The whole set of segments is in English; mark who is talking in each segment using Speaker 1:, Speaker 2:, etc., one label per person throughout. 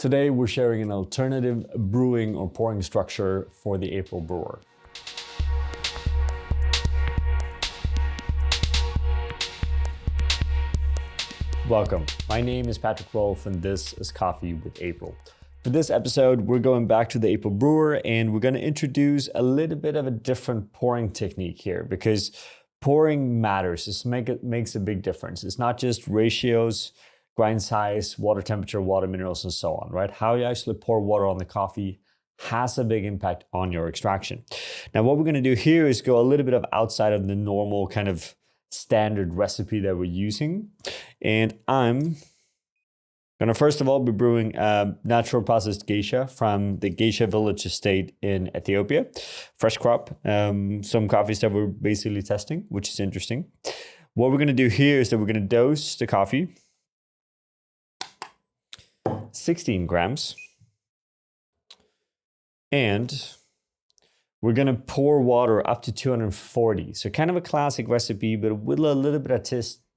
Speaker 1: Today we're sharing an alternative brewing or pouring structure for the April Brewer. Welcome, my name is Patrick Wolf and this is Coffee with April. For this episode, we're going back to the April Brewer and we're going to introduce a little bit of a different pouring technique here because pouring matters. It makes a big difference. It's not just ratios, grind size, water temperature, water minerals, and so on, right? How you actually pour water on the coffee has a big impact on your extraction. Now, what we're going to do here is go a little bit outside of the normal kind of standard recipe that we're using. And I'm going to first of all be brewing natural processed geisha from the Geisha Village estate in Ethiopia. Fresh crop, some coffees that we're basically testing, which is interesting. What we're going to do here is that we're going to dose the coffee 16 grams. And we're going to pour water up to 240. So kind of a classic recipe, but with a little bit of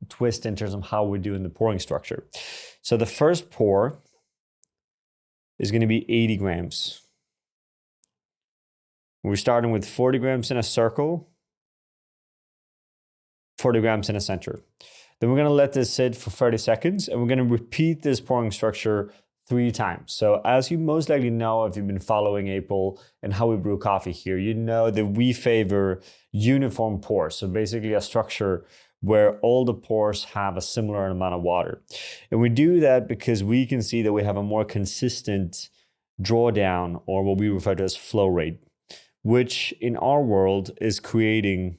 Speaker 1: twist in terms of how we're doing the pouring structure. So the first pour is going to be 80 grams. We're starting with 40 grams in a circle, 40 grams in a center. Then we're going to let this sit for 30 seconds and we're going to repeat this pouring structure 3 times. So as you most likely know, if you've been following April and how we brew coffee here, you know that we favor uniform pours. So basically a structure where all the pours have a similar amount of water. And we do that because we can see that we have a more consistent drawdown, or what we refer to as flow rate, which in our world is creating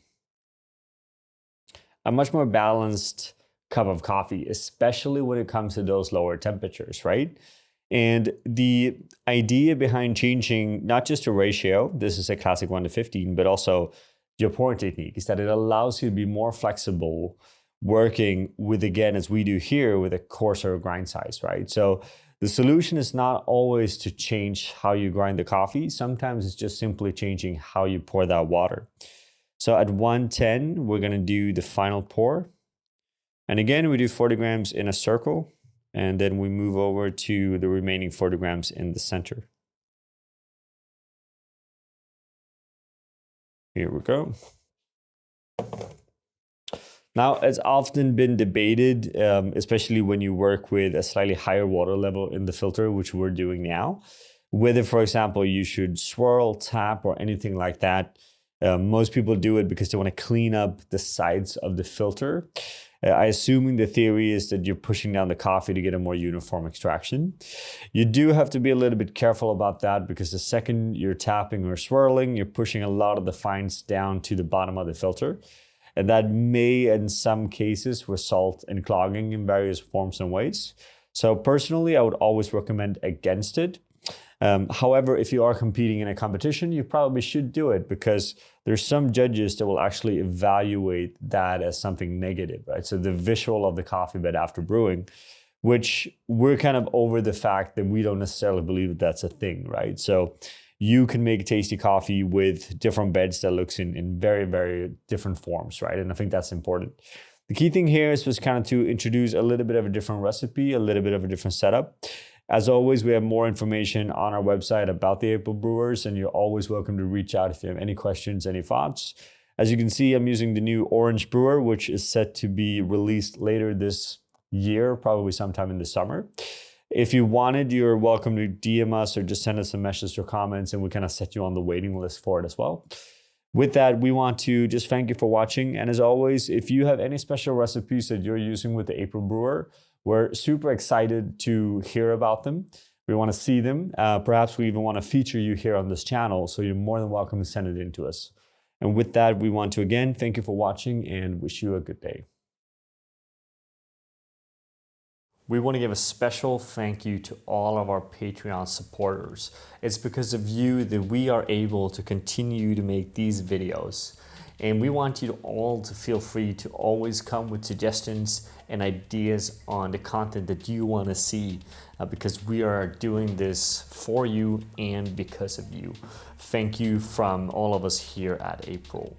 Speaker 1: a much more balanced cup of coffee, especially when it comes to those lower temperatures, right? And the idea behind changing not just a ratio, this is a classic 1:15, but also your pouring technique, is that it allows you to be more flexible working with, again, as we do here, with a coarser grind size, right? So the solution is not always to change how you grind the coffee. Sometimes it's just simply changing how you pour that water. So at 110, we're going to do the final pour. And again, we do 40 grams in a circle, and then we move over to the remaining 40 grams in the center. Here we go. Now, it's often been debated, especially when you work with a slightly higher water level in the filter, which we're doing now, whether, for example, you should swirl, tap, or anything like that. Most people do it because they want to clean up the sides of the filter. I assuming the theory is that you're pushing down the coffee to get a more uniform extraction. You do have to be a little bit careful about that because the second you're tapping or swirling, you're pushing a lot of the fines down to the bottom of the filter. And that may, in some cases, result in clogging in various forms and ways. So personally, I would always recommend against it. However, if you are competing in a competition, you probably should do it because there's some judges that will actually evaluate that as something negative, right? So the visual of the coffee bed after brewing, which we're kind of over the fact that we don't necessarily believe that that's a thing, right? So you can make tasty coffee with different beds that looks in very, very different forms, right? And I think that's important. The key thing here is just kind of to introduce a little bit of a different recipe, a little bit of a different setup. As always, we have more information on our website about the April Brewers, and you're always welcome to reach out if you have any questions, any thoughts. As you can see, I'm using the new Orange Brewer, which is set to be released later this year, probably sometime in the summer. If you wanted, you're welcome to DM us or just send us some messages or comments, and we kind of set you on the waiting list for it as well. With that, we want to just thank you for watching. And as always, if you have any special recipes that you're using with the April Brewer, we're super excited to hear about them. We want to see them. Perhaps we even want to feature you here on this channel. So you're more than welcome to send it in to us. And with that, we want to again thank you for watching and wish you a good day. We want to give a special thank you to all of our Patreon supporters. It's because of you that we are able to continue to make these videos. And we want you all to feel free to always come with suggestions and ideas on the content that you want to see because we are doing this for you and because of you. Thank you from all of us here at April.